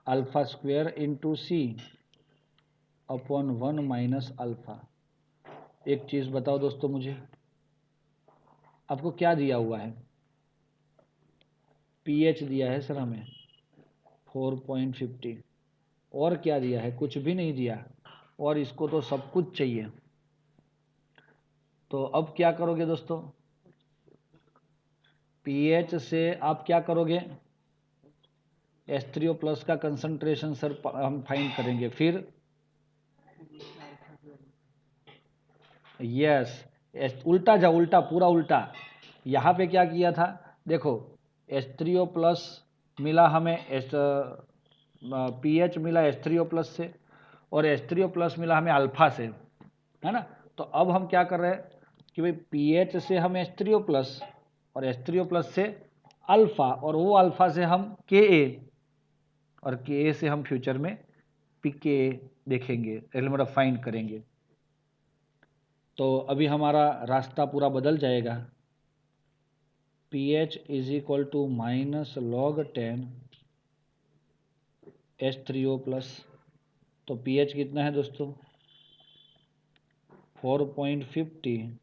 alpha square into C upon 1 minus alpha. एक चीज बताओ दोस्तों मुझे, आपको क्या दिया हुआ है, पीएच दिया है सर हमें 4.50, और क्या दिया है, कुछ भी नहीं दिया, और इसको तो सब कुछ चाहिए। तो अब क्या करोगे दोस्तों, पीएच से आप क्या करोगे, H3O प्लस का कंसंट्रेशन सर हम फाइंड करेंगे। फिर यस, उल्टा जाओ, उल्टा पूरा उल्टा। यहाँ पे क्या किया था, देखो H3O प्लस मिला हमें, पीएच मिला H3O प्लस से, और H3O प्लस मिला हमें अल्फा से, है ना। तो अब हम क्या कर रहे हैं कि भाई पीएच से हम H3O प्लस और H3O प्लस से अल्फा, और वो अल्फा से हम Ka, और Ka से हम फ्यूचर में पीके देखेंगे, मतलब फाइंड करेंगे। तो अभी हमारा रास्ता पूरा बदल जाएगा। pH is equal to minus log 10 H3O plus. तो pH कितना है दोस्तों, 4.50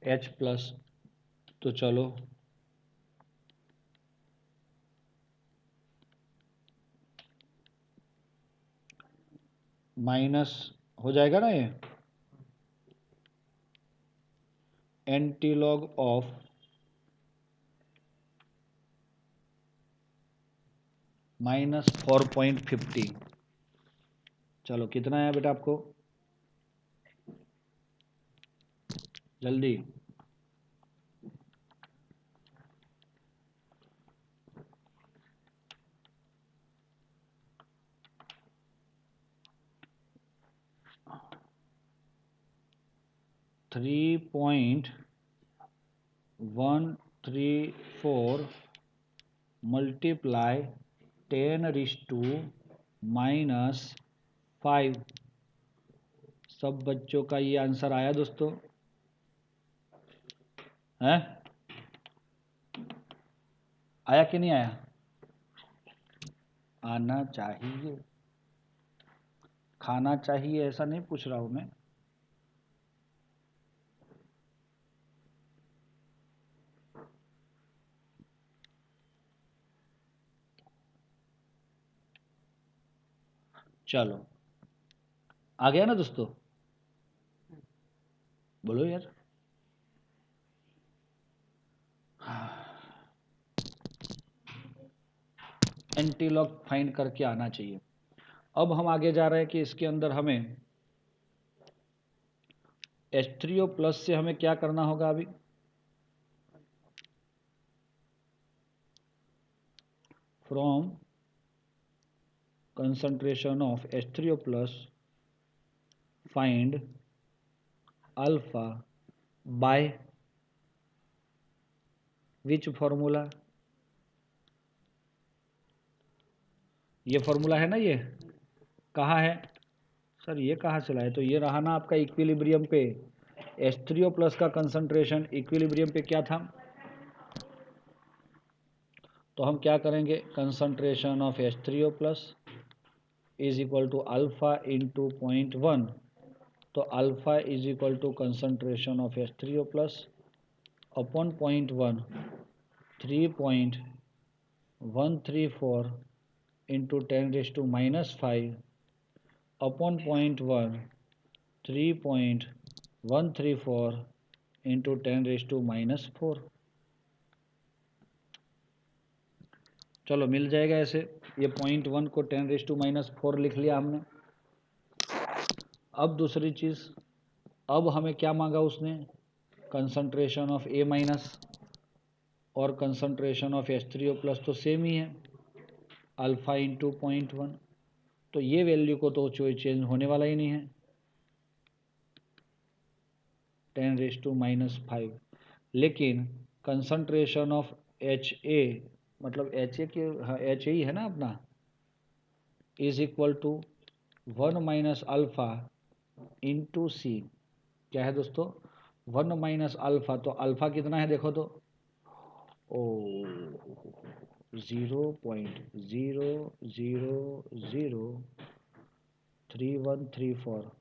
H प्लस। तो चलो माइनस हो जाएगा ना, ये एंटीलॉग ऑफ माइनस 4.50। चलो कितना है बेटा आपको, जल्दी। Three point 134 multiply 10⁻⁻5। सब बच्चों का ये आंसर आया दोस्तों, है आया कि नहीं आया, आना चाहिए, खाना चाहिए ऐसा नहीं पूछ रहा हूं मैं। चलो आ गया ना दोस्तों, बोलो यार। एंटीलॉग फाइंड करके आना चाहिए। अब हम आगे जा रहे हैं कि इसके अंदर हमें H3O प्लस से हमें क्या करना होगा अभी, from concentration of H3O plus find alpha by which formula, ये फॉर्मूला है ना ये, कहाँ है सर, ये कहाँ चला है? तो ये रहा ना आपका इक्विलिब्रियम पे। H3O प्लस का कंसंट्रेशन इक्विलिब्रियम पे क्या था? तो हम क्या करेंगे, concentration of H3O plus is equal to alpha into 0.1। तो alpha is equal to concentration of H3O plus upon 0.1, 3.134 into 10⁻⁻5 upon 0.1, 3.134 into 10⁻⁴। चलो मिल जाएगा ऐसे। ये 0.1 को 10⁻⁴ लिख लिया हमने। अब दूसरी चीज़, अब हमें क्या मांगा उसने, कंसंट्रेशन ऑफ A माइनस और कंसंट्रेशन ऑफ H3O प्लस तो सेम ही है, अल्फा इंटू 0.1। तो ये वैल्यू को तो चेंज होने वाला ही नहीं है, 10⁻⁵। लेकिन कंसंट्रेशन ऑफ HA, मतलब HA के, हाँ HA ही है ना अपना, is equal to 1 minus alpha into C. क्या है दोस्तों, 1 माइनस अल्फा, तो अल्फा कितना है देखो तो, ओ 0.0003134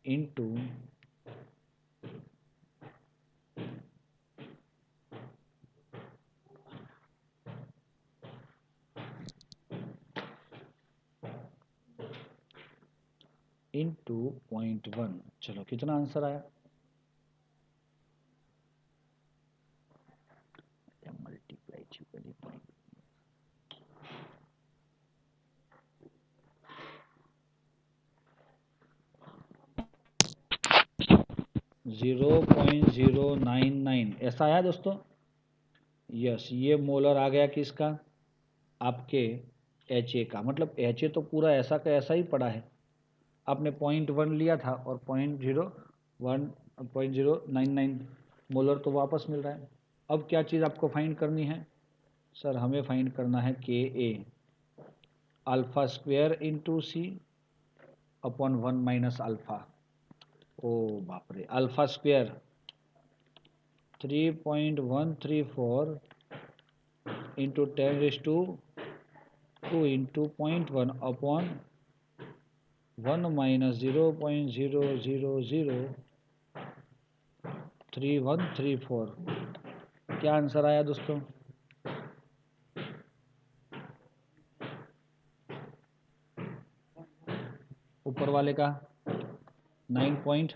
इंटू 0.1। चलो कितना आंसर आया, मल्टीप्लाई 0.099 ऐसा आया दोस्तों। यस, ये मोलर आ गया किसका, आपके HA का। मतलब HA तो पूरा ऐसा का ऐसा ही पड़ा है, आपने 0.1 लिया था और 0.099 मोलर तो वापस मिल रहा है। अब क्या चीज़ आपको फाइंड करनी है सर, हमें फाइंड करना है Ka, alpha square into C upon 1 minus alpha. ओ बाप रे, alpha square 3.134 into 10⁻² into 0.1 upon 1 minus 0.0003134। क्या आंसर आया दोस्तों, ऊपर वाले का 9 पॉइंट,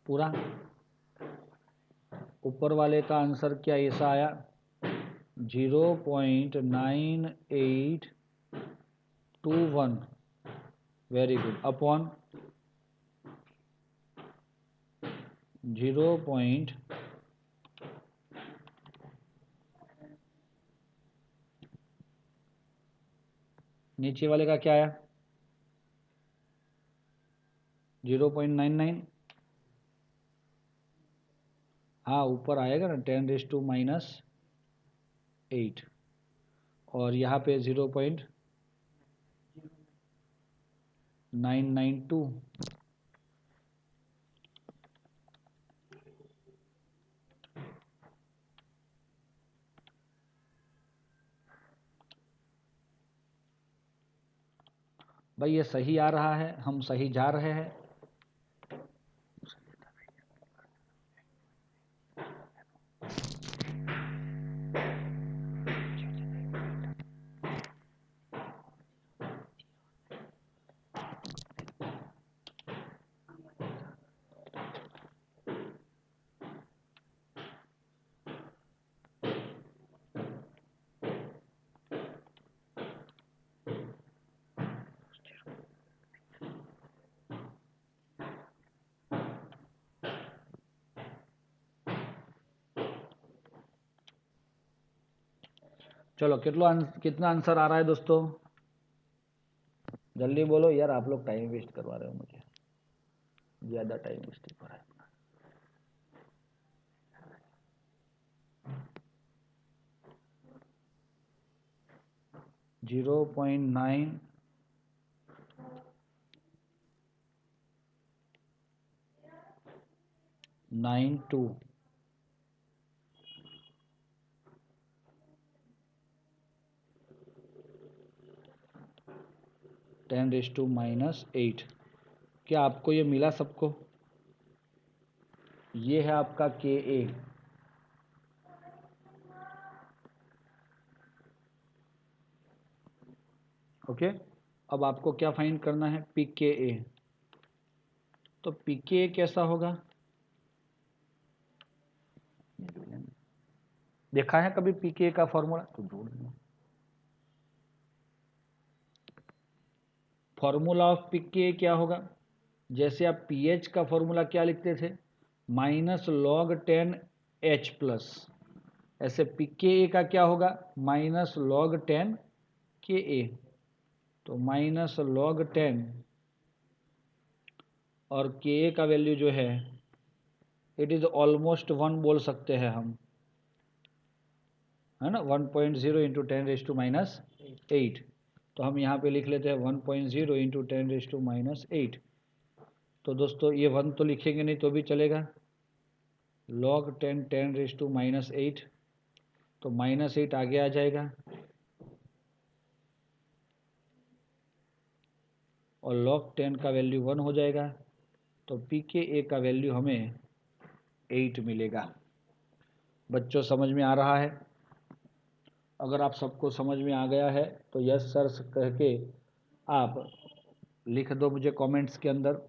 पूरा ऊपर वाले का आंसर क्या ऐसा आया, 0.9821। Very good, upon 0. नीचे वाले का क्या आया, 0.99। हाँ ऊपर आएगा ना 10⁻⁸। और यहाँ पे 0.992। भाई ये सही आ रहा है, हम सही जा रहे हैं। चलो कितना आंसर आ रहा है दोस्तों, जल्दी बोलो यार, आप लोग टाइम वेस्ट करवा रहे हो मुझे, ज़्यादा टाइम वेस्ट हो रहा है। 0.992 10⁻⁸। क्या आपको ये मिला सबको? ये है आपका के ए। ओके, अब आपको क्या फाइंड करना है? पी के ए। तो पी के ए कैसा होगा? देखा है कभी पी के ए का फॉर्मूला? तो जोड़ दो। फॉर्मूला ऑफ पी के ए क्या होगा? जैसे आप पीएच का फॉर्मूला क्या लिखते थे? -log10H+। ऐसे पी के ए का क्या होगा? -log10Ka। तो -log10 और के ए का वैल्यू जो है इट इज ऑलमोस्ट 1 बोल सकते हैं हम, है ना। 1.0 इंटू 10⁻⁸। तो हम यहाँ पे लिख लेते हैं 1.0 इंटू 10⁻⁸। तो दोस्तों ये 1 तो लिखेंगे नहीं तो भी चलेगा। log 10 10⁻⁸, तो -8 आगे आ जाएगा और log 10 का वैल्यू 1 हो जाएगा। तो पी के ए का वैल्यू हमें 8 मिलेगा। बच्चों समझ में आ रहा है? अगर आप सबको समझ में आ गया है तो यस सर कह के आप लिख दो मुझे कमेंट्स के अंदर।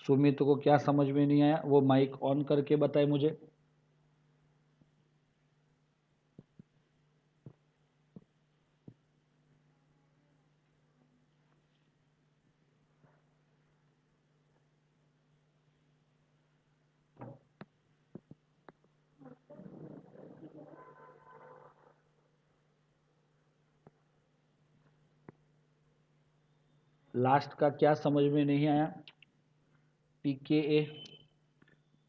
सुमित को क्या समझ में नहीं आया वो माइक ऑन करके बताए मुझे। लास्ट का क्या समझ में नहीं आया? पी के ए,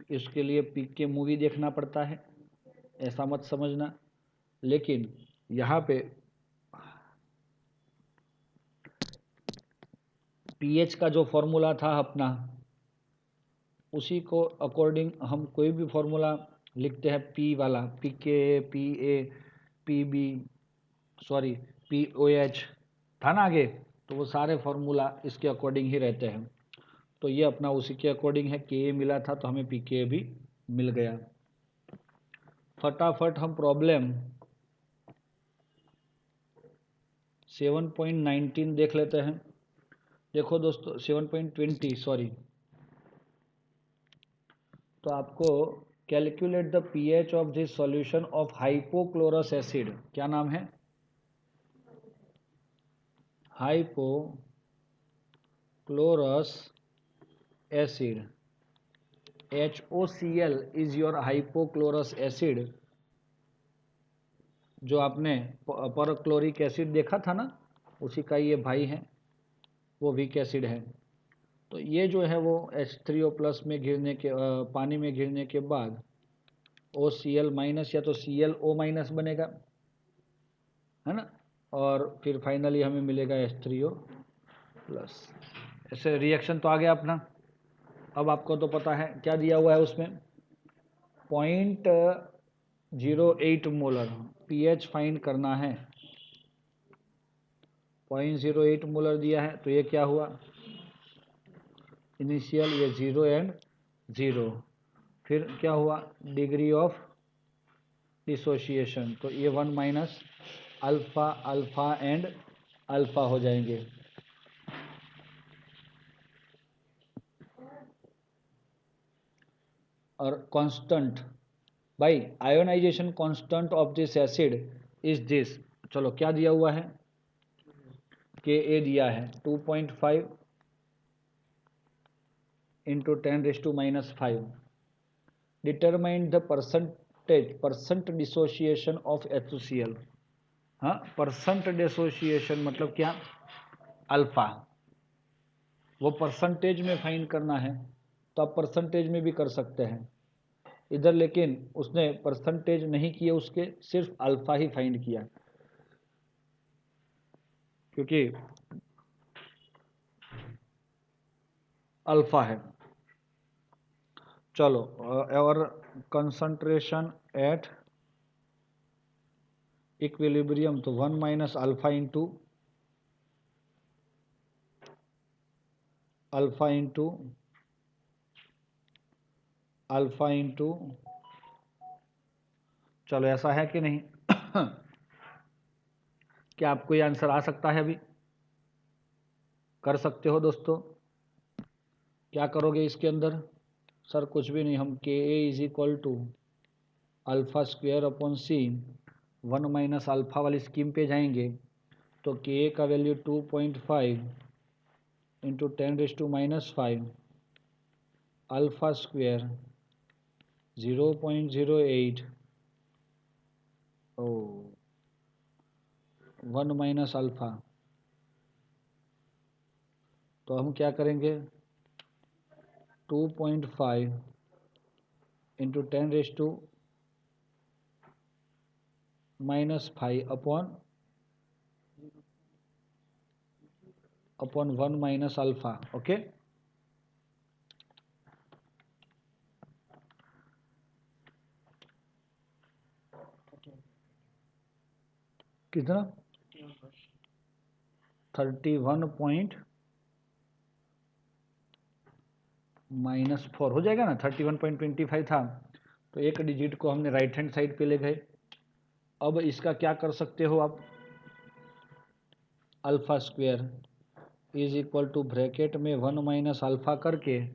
इसके लिए पी के मूवी देखना पड़ता है, ऐसा मत समझना। लेकिन यहाँ पे पीएच का जो फॉर्मूला था अपना, उसी को अकॉर्डिंग हम कोई भी फॉर्मूला लिखते हैं। पी वाला, P K, P A, P B, sorry P O H था ना आगे, तो वो सारे फॉर्मूला इसके अकॉर्डिंग ही रहते हैं। तो ये अपना उसी के अकॉर्डिंग है। के ए मिला था तो हमें पी के भी मिल गया। फटाफट हम प्रॉब्लम 7.19 देख लेते हैं। देखो दोस्तों 7.20 सॉरी। तो आपको calculate the pH of this solution of hypochlorous acid, क्या नाम है? Hypochlorous acid, HOCl is your hypochlorous acid. जो आपने परक्लोरिक एसिड देखा था ना, उसी का ये भाई है, वो वीक एसिड है। तो ये जो है वो H3O+ में गिरने के पानी में गिरने के बाद OCl- या तो ClO- बनेगा, है ना। और फिर फाइनली हमें मिलेगा H3O+। ऐसे रिएक्शन तो आ गया अपना। अब आपको तो पता है क्या दिया हुआ है उसमें, 0.08 मोलर पीएच फाइंड करना है। 0.08 मोलर दिया है, तो ये क्या हुआ? इनिशियल ये 0 एंड 0। फिर क्या हुआ? डिग्री ऑफ डिसोशिएशन, तो ये 1 minus alpha, alpha and alpha हो जाएंगे। और कांस्टेंट भाई, ionization constant of this acid is this. चलो क्या दिया हुआ है? के ए दिया है 2.5 into 10⁻⁵। Determine the percent dissociation of HCl। हाँ, परसेंट डिसोशिएशन मतलब क्या? अल्फा। वो परसेंटेज में फाइंड करना है, तो आप परसेंटेज में भी कर सकते हैं। इधर लेकिन उसने परसेंटेज नहीं किए उसके, सिर्फ अल्फा ही फाइंड किया, क्योंकि अल्फा है। चलो, और कंसंट्रेशन एट इक्विलिब्रियम, तो 1 minus alpha into alpha into alpha into, चलो ऐसा है कि नहीं? क्या आपको ये आंसर आ सकता है? अभी कर सकते हो दोस्तों? क्या करोगे इसके अंदर? सर कुछ भी नहीं, हम K a is equal to alpha square upon C 1 minus alpha वाली स्कीम पे जाएंगे, तो के ए का वैल्यू 2.5 इंटू 10⁻⁻5 अल्फा स्क्वेयर 0.08 ओ 1 माइनस अल्फा। तो हम क्या करेंगे, 2.5 into 10⁻⁵ upon 1 minus alpha. Okay, कितना? 31.4 हो जाएगा ना, 31.25 था, तो एक डिजिट को हमने राइट हैंड साइड पे ले गए। अब इसका क्या कर सकते हो आप, alpha square is equal to bracket में 1 माइनस अल्फा करके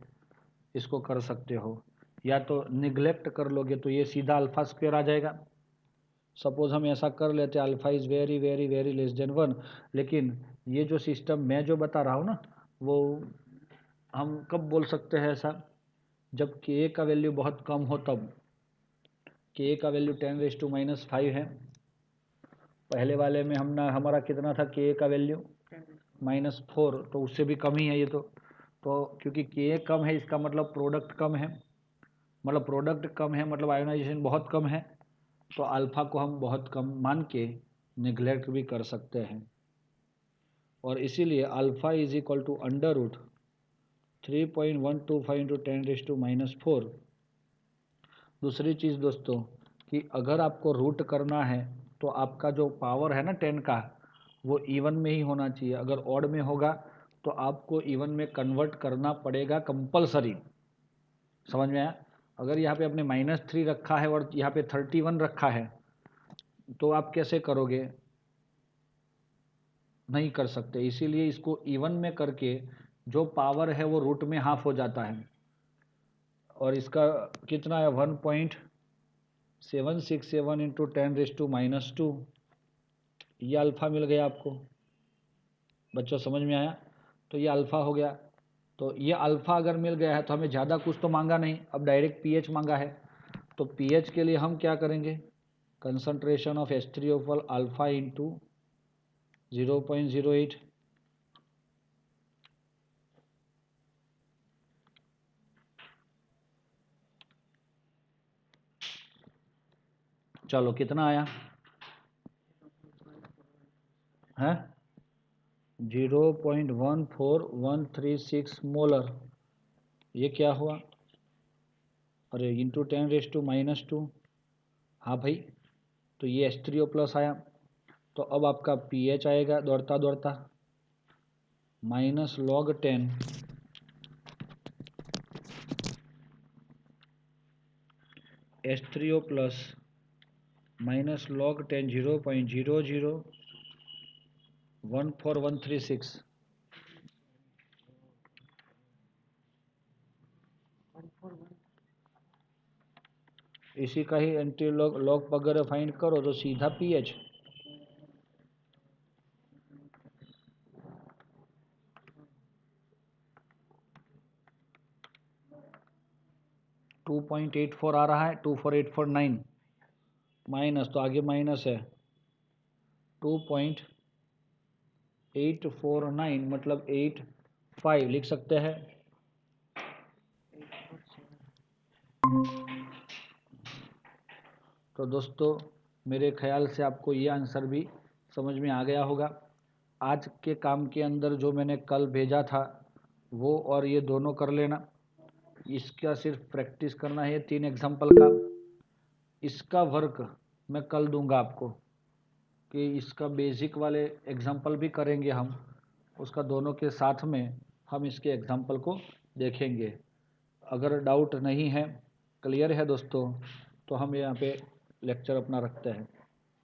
इसको कर सकते हो, या तो निगलेक्ट कर लोगे तो ये सीधा अल्फा स्क्वेयर आ जाएगा। सपोज हम ऐसा कर लेते, alpha is very very very less than 1, लेकिन ये जो सिस्टम मैं जो बता रहा हूँ ना, वो हम कब बोल सकते हैं ऐसा, जब के का वैल्यू बहुत कम हो तब। के का वैल्यू 10⁻⁵ है, पहले वाले में हमारा कितना था के का वैल्यू, -4, तो उससे भी कम ही है ये तो क्योंकि के कम है इसका मतलब प्रोडक्ट कम है, मतलब प्रोडक्ट कम है मतलब आयोनाइजेशन बहुत कम है, तो अल्फा को हम बहुत कम मान के निगलेक्ट भी कर सकते हैं, और इसीलिए alpha is equal to √ 3.125 into 10⁻⁴। दूसरी चीज़ दोस्तों कि अगर आपको रूट करना है तो आपका जो पावर है ना 10 का, वो इवन में ही होना चाहिए। अगर ऑड में होगा तो आपको इवन में कन्वर्ट करना पड़ेगा कंपलसरी। समझ में आया? अगर यहाँ पे आपने -3 रखा है और यहाँ पे 31 रखा है, तो आप कैसे करोगे? नहीं कर सकते, इसीलिए इसको इवन में करके जो पावर है वो रूट में हाफ हो जाता है, और इसका कितना है 1.767 इंटू 10⁻², ये अल्फ़ा मिल गया आपको। बच्चों समझ में आया? तो ये अल्फ़ा हो गया। तो ये अल्फ़ा अगर मिल गया है तो हमें ज़्यादा कुछ तो मांगा नहीं, अब डायरेक्ट पीएच मांगा है, तो पीएच के लिए हम क्या करेंगे, concentration of H3O alpha into 0.08। चलो कितना आया है, 0.14136 मोलर। ये क्या हुआ, अरे इंटू 10⁻²। हाँ भाई, तो ये H3O+ आया। तो अब आपका पीएच आएगा दौड़ता दौड़ता -log10 H3O+ -log10 0.0014136। इसी का ही एंटी लॉग वगैरह फाइंड करो तो सीधा पीएच। -2.84 आ रहा है, 24849 माइनस, तो आगे माइनस है 2.849 मतलब 85 लिख सकते हैं। तो दोस्तों मेरे ख्याल से आपको ये आंसर भी समझ में आ गया होगा। आज के काम के अंदर जो मैंने कल भेजा था वो और ये दोनों कर लेना। इसका सिर्फ प्रैक्टिस करना है 3 एग्जाम्पल का। इसका वर्क मैं कल दूंगा आपको कि इसका बेसिक वाले एग्जाम्पल भी करेंगे हम, उसका दोनों के साथ में हम इसके एग्जाम्पल को देखेंगे। अगर डाउट नहीं है, क्लियर है दोस्तों, तो हम यहाँ पे लेक्चर अपना रखते हैं।